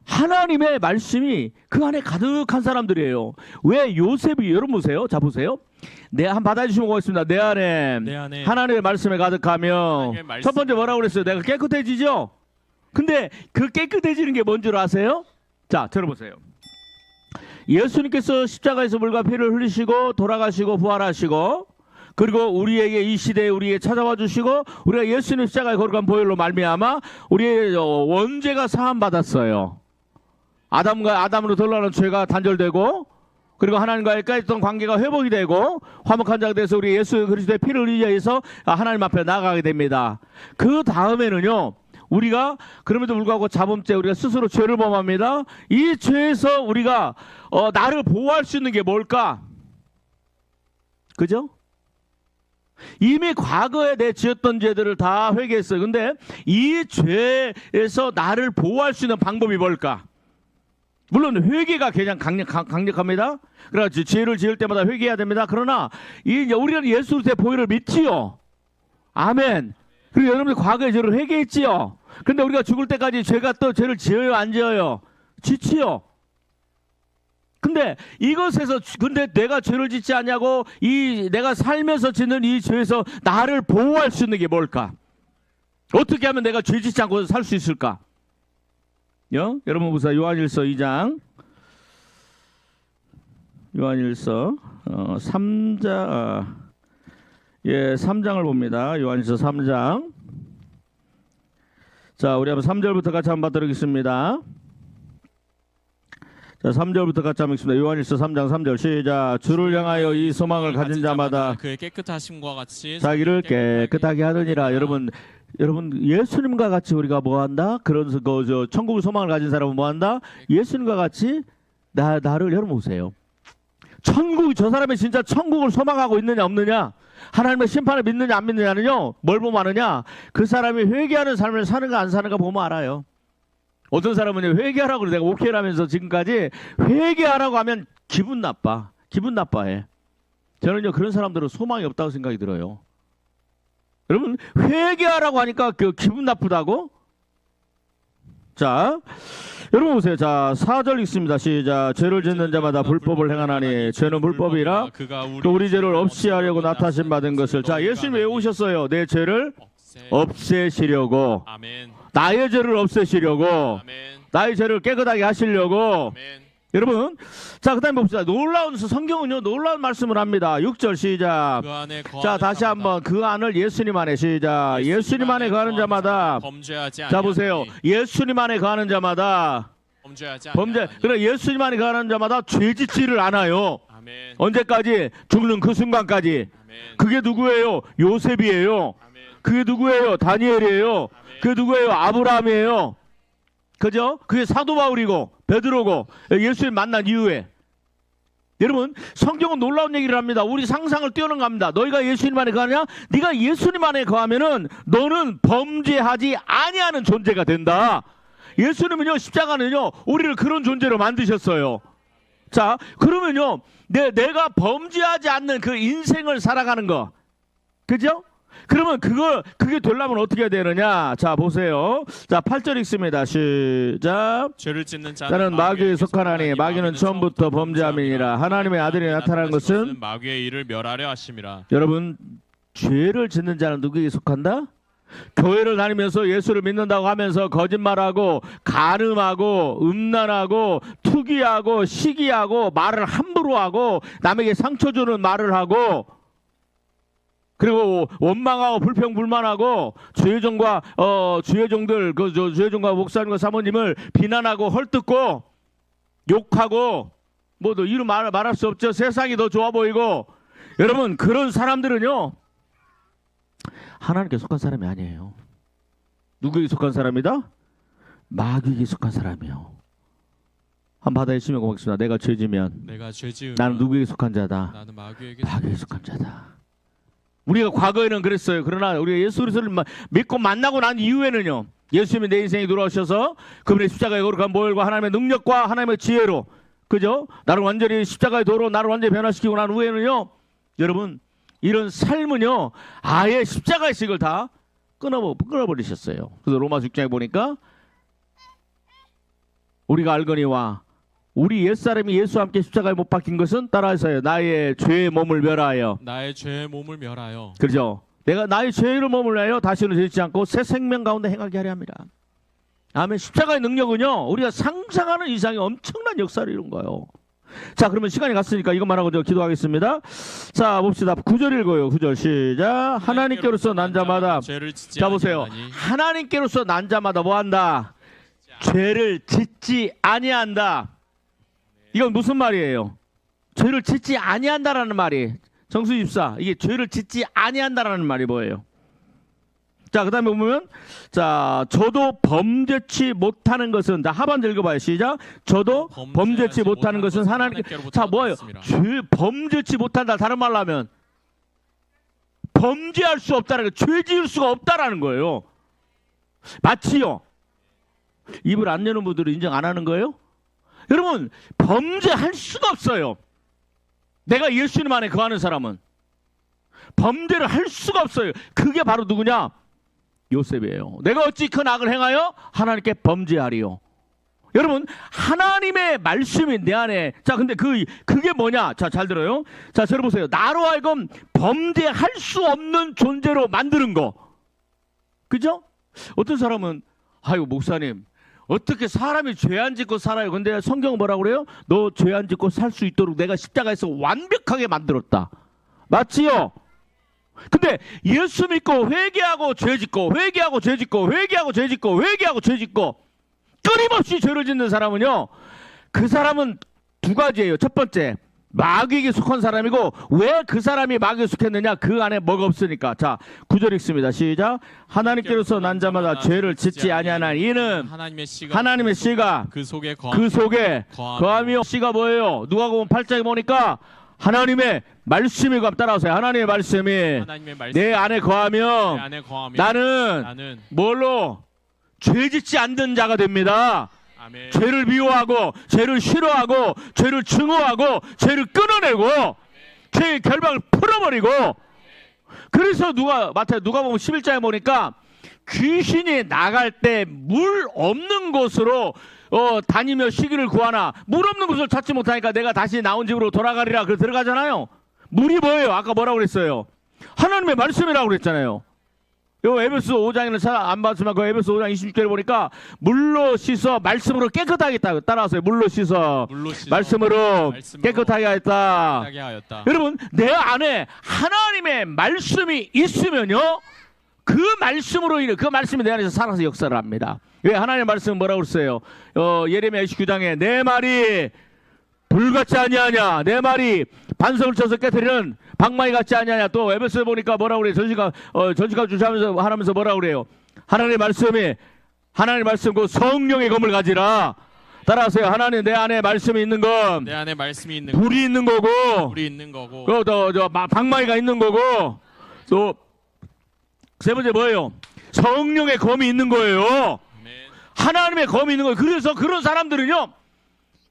하나님의 말씀이 그 안에 가득한 사람들이에요. 왜 요셉이 여러분 보세요. 자 보세요. 한번 받아주시면 고맙습니다. 내 안에 하나님의 말씀에 가득하며 첫 번째 뭐라고 그랬어요? 내가 깨끗해지죠? 근데 그 깨끗해지는 게 뭔 줄 아세요? 자 들어보세요. 예수님께서 십자가에서 물과 피를 흘리시고 돌아가시고 부활하시고 그리고 우리에게 이 시대에 우리에게 찾아와 주시고 우리가 예수님 십자가의 거룩한 보혈로 말미암아 우리의 원죄가 사함 받았어요. 아담으로 덜나는 죄가 단절되고 그리고 하나님과의 있던 관계가 회복이 되고 화목한 자가 돼서 우리 예수 그리스도의 피를 의지해서 하나님 앞에 나아가게 됩니다. 그 다음에는요, 우리가 그럼에도 불구하고 자범죄, 우리가 스스로 죄를 범합니다. 이 죄에서 우리가 나를 보호할 수 있는 게 뭘까? 그죠? 이미 과거에 내 지었던 죄들을 다 회개했어요. 근데 이 죄에서 나를 보호할 수 있는 방법이 뭘까? 물론 회개가 가장 강력합니다. 그래서 죄를 지을 때마다 회개해야 됩니다. 그러나 우리는 예수 그리스도의 보혈을 믿지요. 아멘. 그리고 여러분들 과거에 죄를 회개했지요. 근데 우리가 죽을 때까지 죄가 또 죄를 지어요, 안 지어요? 짓지요. 근데 근데 내가 죄를 짓지 않냐고 내가 살면서 짓는 이 죄에서 나를 보호할 수 있는 게 뭘까? 어떻게 하면 내가 죄 짓지 않고 살 수 있을까? 여러분 보세요. 요한일서 2장. 요한일서 3장. 3장을 봅니다. 요한일서 3장. 자, 우리 한번 3절부터 같이 한번 받도록하겠습니다. 자, 3절부터 같이 한번 읽습니다. 요한일서 3장 3절 시작. 주를 향하여 이 소망을 가진 자마다 그의 깨끗하심과 같이 자기를 깨끗하게 하느니라. 여러분 예수님과 같이 우리가 뭐한다? 그런 천국의 소망을 가진 사람은 뭐한다? 예수님과 같이 나를 여러분 보세요. 저 사람이 진짜 천국을 소망하고 있느냐 없느냐, 하나님의 심판을 믿느냐 안 믿느냐는요, 뭘 보면 아느냐? 그 사람이 회개하는 삶을 사는가 안 사는가 보면 알아요. 어떤 사람은 회개하라고 내가 오케이를 하면서 지금까지 회개하라고 하면 기분 나빠해. 저는요 그런 사람들은 소망이 없다고 생각이 들어요. 여러분 회개하라고 하니까 기분 나쁘다고? 자, 여러분 보세요. 자, 4절 읽습니다. 시작. 죄를 짓는 자마다 불법을 행하나니 죄는 불법이라 또 우리 죄를 없이 하려고 나타심 받은 것을. 자, 예수님 왜 오셨어요? 내 죄를 없애시려고. 아멘. 나의 죄를 없애시려고. 아멘. 나의 죄를 깨끗하게 하시려고. 아멘. 여러분, 자, 그 다음에 봅시다. 성경은요 놀라운 말씀을 합니다. 6절 시작. 그 안에 자, 다시 한번 그 안을 예수님 안에 시작. 예수님 안에 거하는 자마다. 범죄하지 자, 보세요. 예수님 안에 거하는 자마다 그래, 예수님 안에 거하는 자마다 죄짓지를 않아요. 아멘. 언제까지? 죽는 그 순간까지. 아멘. 그게 누구예요? 요셉이에요. 아멘. 그게 누구예요? 다니엘이에요. 아멘. 그게 누구예요? 아브라함이에요. 그죠? 그게 사도 바울이고 베드로고 예수님 만난 이후에. 여러분 성경은 놀라운 얘기를 합니다. 우리 상상을 뛰어넘갑니다. 너희가 예수님 안에 거하냐? 네가 예수님 안에 거하면은 너는 범죄하지 아니하는 존재가 된다. 예수님은요 십자가는요 우리를 그런 존재로 만드셨어요. 자, 그러면요 내가 범죄하지 않는 그 인생을 살아가는 거, 그죠? 그러면 그게 되려면 어떻게 해야 되느냐? 자, 보세요. 자, 8절 읽습니다. 시작. 죄를 짓는 자는 마귀에 속하나니 마귀는 처음부터 범죄함이니라. 하나님의 아들이 나타난 것은 마귀의 일을 멸하려 하심이라. 여러분, 죄를 짓는 자는 누구에게 속한다? 교회를 다니면서 예수를 믿는다고 하면서 거짓말하고 간음하고 음란하고 투기하고 시기하고 말을 함부로 하고 남에게 상처 주는 말을 하고, 그리고 원망하고 불평불만하고 주의종과 주의종들 주의종과 목사님과 사모님을 비난하고 헐뜯고 욕하고 뭐도 이루 말할 수 없죠. 세상이 더 좋아 보이고. 여러분 그런 사람들은요 하나님께 속한 사람이 아니에요. 누구에게 속한 사람이다? 마귀에게 속한 사람이요. 한 바다에 심어 고맙습니다. 내가 죄지면 나는 누구에게 속한 자다? 나는 마귀에게 속한 자다. 우리가 과거에는 그랬어요. 그러나 우리가 예수 그리스도를 믿고 만나고 난 이후에는요, 예수님이 내 인생에 들어오셔서 그분의 십자가의 거룩한 보혈과 하나님의 능력과 하나님의 지혜로, 그죠? 나를 완전히 십자가의 도로 나를 완전히 변화시키고 난 후에는요, 여러분 이런 삶은요 아예 십자가에서 이걸 다 끊어버리셨어요. 그래서 로마서 6장에 보니까 우리가 알거니와 우리 옛사람이 예수와 함께 십자가에 못 박힌 것은 따라서요 나의 죄의 몸을 멸하여. 그렇죠? 내가 나의 죄의 몸을 멸하여 다시는 죄짓지 않고 새 생명 가운데 행하게 하려 합니다. 아멘. 십자가의 능력은요 우리가 상상하는 이상의 엄청난 역사를 이룬 거예요. 자, 그러면 시간이 갔으니까 이것만 하고 저 기도하겠습니다. 자, 봅시다. 9절 읽어요. 9절 시작. 하나님께로서 난 자마다. 자, 보세요. 하나님께로서 난 자마다 뭐한다? 죄를 짓지 아니한다. 이건 무슨 말이에요? 죄를 짓지 아니한다라는 말이 정수 집사 이게 죄를 짓지 아니한다라는 말이 뭐예요? 자, 그 다음에 보면, 자, 저도 범죄치 못하는 것은, 자, 하반절 읽어봐요. 시작. 저도 범죄치 못하는 것은 하나님께, 자, 뭐예요? 범죄치 못한다. 다른 말로 하면, 범죄할 수 없다는 거, 죄 지을 수가 없다라는 거예요. 맞지요? 입을 안 여는 분들은 인정 안 하는 거예요? 여러분, 범죄할 수가 없어요. 내가 예수님 안에 거하는 사람은. 범죄를 할 수가 없어요. 그게 바로 누구냐? 요셉이에요. 내가 어찌 큰 악을 행하여 하나님께 범죄하리요. 여러분, 하나님의 말씀이 내 안에, 자, 근데 그게 뭐냐? 자, 잘 들어요. 자, 저를 보세요. 나로 하여금 범죄할 수 없는 존재로 만드는 거. 그죠? 어떤 사람은, 아이고, 목사님, 어떻게 사람이 죄 안 짓고 살아요? 근데 성경은 뭐라고 그래요? 너 죄 안 짓고 살 수 있도록 내가 십자가에서 완벽하게 만들었다. 맞지요? 근데 예수 믿고 회개하고 죄 짓고 회개하고 죄 짓고 회개하고 죄 짓고 회개하고 죄 짓고 끊임없이 죄를 짓는 사람은요, 그 사람은 두 가지예요. 첫 번째, 마귀에게 속한 사람이고, 왜 그 사람이 마귀에 속했느냐? 그 안에 뭐가 없으니까. 자, 9절 읽습니다. 시작. 하나님께로서 난 자마다 죄를 짓지 아니하나 이는 하나님의 씨가 그 속에 거하며. 씨가 뭐예요? 누가 보면 8장에 보니까 하나님의 말씀이 따라오세요. 하나님의 말씀이 내 안에 거하면 나는 뭘로? 죄 짓지 않는 자가 됩니다. 아멘. 죄를 미워하고 죄를 싫어하고 죄를 증오하고 죄를 끊어내고 죄의 결박을 풀어버리고. 그래서 누가복음 11장에 보니까 귀신이 나갈 때 물 없는 곳으로 다니며 쉬기를 구하나 물 없는 곳을 찾지 못하니까 내가 다시 나온 집으로 돌아가리라. 그 들어가잖아요. 물이 뭐예요? 아까 뭐라고 그랬어요? 하나님의 말씀이라고 그랬잖아요. 요 에베소 5장에는 안 봤지만 그 에베소 5장 26절에 보니까 물로 씻어 말씀으로 깨끗하게 했다. 따라하세요. 물로 씻어 말씀으로 깨끗하게 하였다. 여러분, 내 안에 하나님의 말씀이 있으면요, 그 말씀으로 인해 그 말씀이 내 안에서 살아서 역사를 합니다. 왜? 하나님의 말씀은 뭐라고 그랬어요? 예레미야 29장에 내 말이 불같지 아니하냐, 내 말이 반성을 쳐서 깨트리는 방망이 같지 아니하냐. 또 에베소에 보니까 뭐라고 그래요? 전시가 주시하면서 하면서 뭐라고 그래요? 하나님의 말씀 그 성령의 검을 가지라. 따라하세요. 하나님 내 안에 말씀이 있는 건 내 안에 말씀이 있는 불이 있는 거고 또 방망이가 있는 거고 또 세 번째 뭐예요? 성령의 검이 있는 거예요. 하나님의 검이 있는 거예요. 그래서 그런 사람들은요,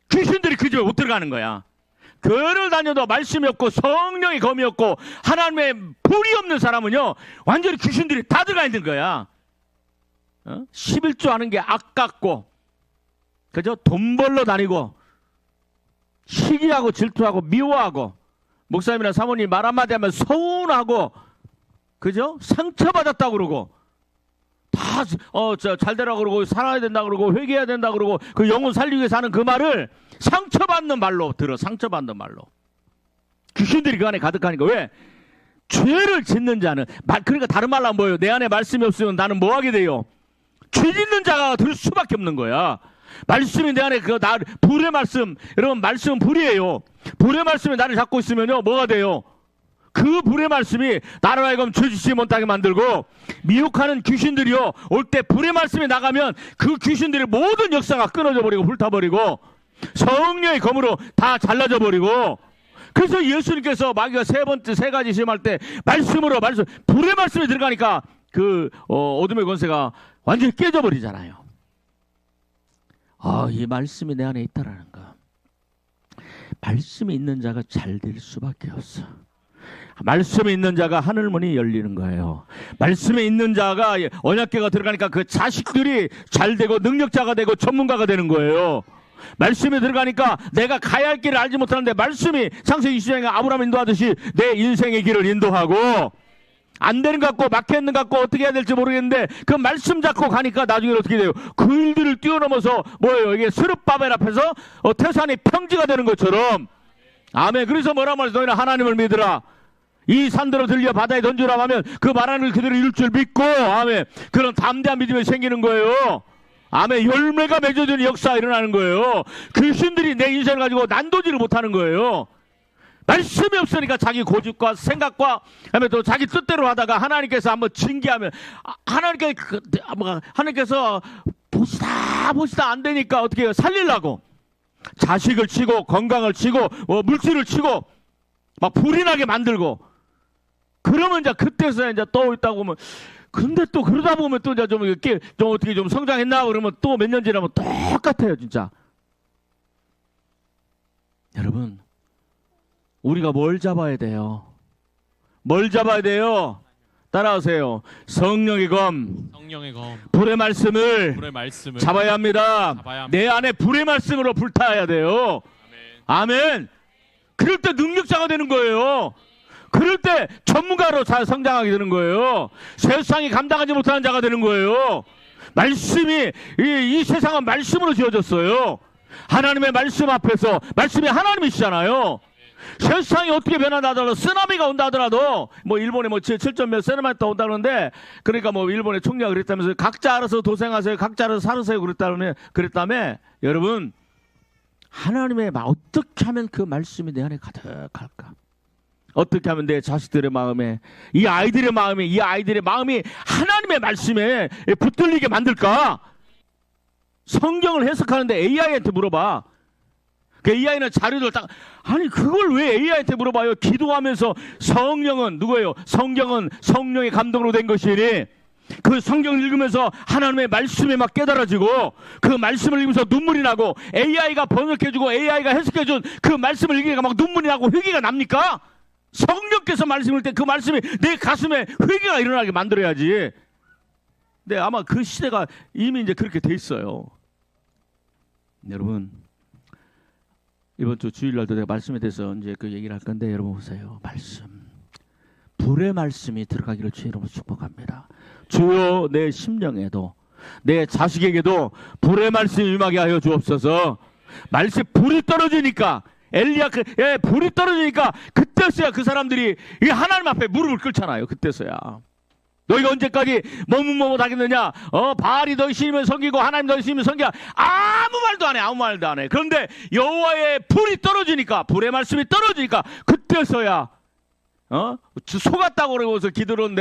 귀신들이 그 집에 못 들어가는 거야. 교회를 다녀도 말씀이 없고 성령의 검이 없고 하나님의 불이 없는 사람은요, 완전히 귀신들이 다 들어가 있는 거야. 11조 하는 게 아깝고, 그죠? 돈 벌러 다니고 시기하고 질투하고 미워하고 목사님이나 사모님 말 한마디 하면 서운하고, 그죠? 상처받았다고 그러고 다 잘 되라고 그러고 살아야 된다 그러고 회개해야 된다 그러고 그 영혼 살리기 위해서 하는 그 말을 상처받는 말로 들어. 상처받는 말로. 귀신들이 그 안에 가득하니까. 왜? 죄를 짓는 자는 그러니까 다른 말로 하면 뭐예요? 내 안에 말씀이 없으면 나는 뭐 하게 돼요? 죄 짓는 자가 될 수밖에 없는 거야. 말씀이 내 안에 불의 말씀. 여러분, 말씀은 불이에요. 불의 말씀이 나를 잡고 있으면요, 뭐가 돼요? 그 불의 말씀이 나를 하여금 죄짓지 못하게 만들고, 미혹하는 귀신들이요, 올 때 불의 말씀이 나가면 그 귀신들의 모든 역사가 끊어져 버리고 불타버리고 성령의 검으로 다 잘라져 버리고. 그래서 예수님께서 마귀가 세 가지 시험할 때 불의 말씀이 들어가니까 그 어둠의 권세가 완전히 깨져 버리잖아요. 이 말씀이 내 안에 있다라는 거. 말씀이 있는 자가 잘 될 수밖에 없어. 말씀에 있는 자가 하늘문이 열리는 거예요. 말씀에 있는 자가 언약궤가 들어가니까 그 자식들이 잘 되고 능력자가 되고 전문가가 되는 거예요. 말씀에 들어가니까 내가 가야 할 길을 알지 못하는데 말씀이 창세기 20장에 아브라함 인도하듯이 내 인생의 길을 인도하고, 안 되는 것 같고 막혀있는 것 같고 어떻게 해야 될지 모르겠는데 그 말씀 잡고 가니까 나중에 어떻게 돼요? 그 일들을 뛰어넘어서 뭐예요? 이게 스룹바벨 앞에서 태산이 평지가 되는 것처럼. 아멘. 그래서 뭐라 말해서 너희는 하나님을 믿으라. 이 산들을 들려 바다에 던지라 하면 그 말하는 걸 그대로 이룰 줄 믿고, 아멘, 그런 담대한 믿음이 생기는 거예요. 아멘. 열매가 맺어지는 역사가 일어나는 거예요. 귀신들이 내 인생을 가지고 난도질을 못하는 거예요. 말씀이 없으니까 자기 고집과 생각과 그다음에 또 자기 뜻대로 하다가 하나님께서 한번 징계하면 하나님께서 보시다 안 되니까 어떻게 해요? 살리려고 자식을 치고 건강을 치고 물질을 치고 막 불이 나게 만들고 그러면 이제 그때서 이제 또 있다고 보면 근데 또 그러다 보면 또 이제 좀 이렇게 좀 어떻게 좀 성장했나 그러면 또 몇 년 지나면 똑같아요 진짜. 여러분 우리가 뭘 잡아야 돼요? 뭘 잡아야 돼요? 따라하세요. 성령의 검, 성령의 검, 불의 말씀을 불의 말씀을 잡아야 합니다. 잡아야 합니다. 내 안에 불의 말씀으로 불타야 돼요. 아멘. 그럴 때 능력자가 되는 거예요. 그럴 때 전문가로 성장하게 되는 거예요. 세상이 감당하지 못하는 자가 되는 거예요. 말씀이 이 세상은 말씀으로 지어졌어요. 하나님의 말씀 앞에서 말씀이 하나님이시잖아요. 세상이 어떻게 변한다 하더라도 쓰나미가 온다 하더라도 뭐 일본에 뭐 7점 몇 세나미가 온다 그러는데 그러니까 뭐 일본의 총리가 그랬다면서 각자 알아서 도생하세요. 각자 알아서 살으세요. 그랬다며 여러분 하나님의 어떻게 하면 그 말씀이 내 안에 가득할까? 어떻게 하면 내 자식들의 마음에 이 아이들의 마음이 하나님의 말씀에 붙들리게 만들까? 성경을 해석하는데 AI한테 물어봐. 그 AI는 자료들 딱 아니 그걸 왜 AI한테 물어봐요? 기도하면서 성령은 누구예요? 성경은 성령의 감동으로 된 것이니 그 성경을 읽으면서 하나님의 말씀에 막 깨달아지고 그 말씀을 읽으면서 눈물이 나고 AI가 번역해주고 AI가 해석해준 그 말씀을 읽으니까 막 눈물이 나고 회개가 납니까? 성령께서 말씀을 때 그 말씀이 내 가슴에 회개가 일어나게 만들어야지. 근데 아마 그 시대가 이미 이제 그렇게 돼 있어요. 여러분 이번 주 주일날도 내가 말씀에 대해서 이제 그 얘기를 할 건데 여러분 보세요. 말씀 불의 말씀이 들어가기를 주의 이름으로 축복합니다. 주여 내 심령에도 내 자식에게도 불의 말씀이 임하게 하여 주옵소서. 말씀 불이 떨어지니까 불이 떨어지니까 그때서야 그 사람들이 이 하나님 앞에 무릎을 꿇잖아요. 그때서야. 너희가 언제까지 머뭇머뭇하겠느냐? 바알이 너희 신이면 섬기고 하나님 너희 신이면 섬기고 아무 말도 안 해. 그런데 여호와의 불이 떨어지니까 불의 말씀이 떨어지니까 그때서야 속았다고 그러고서 기드론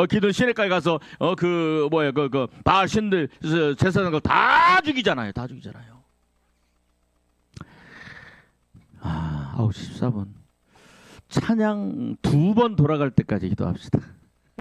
기드론 시내까지 가서 그 바알 신들 제사장 거 다 죽이잖아요. 아, 9시 14분 찬양 2번 돌아갈 때까지 기도합시다.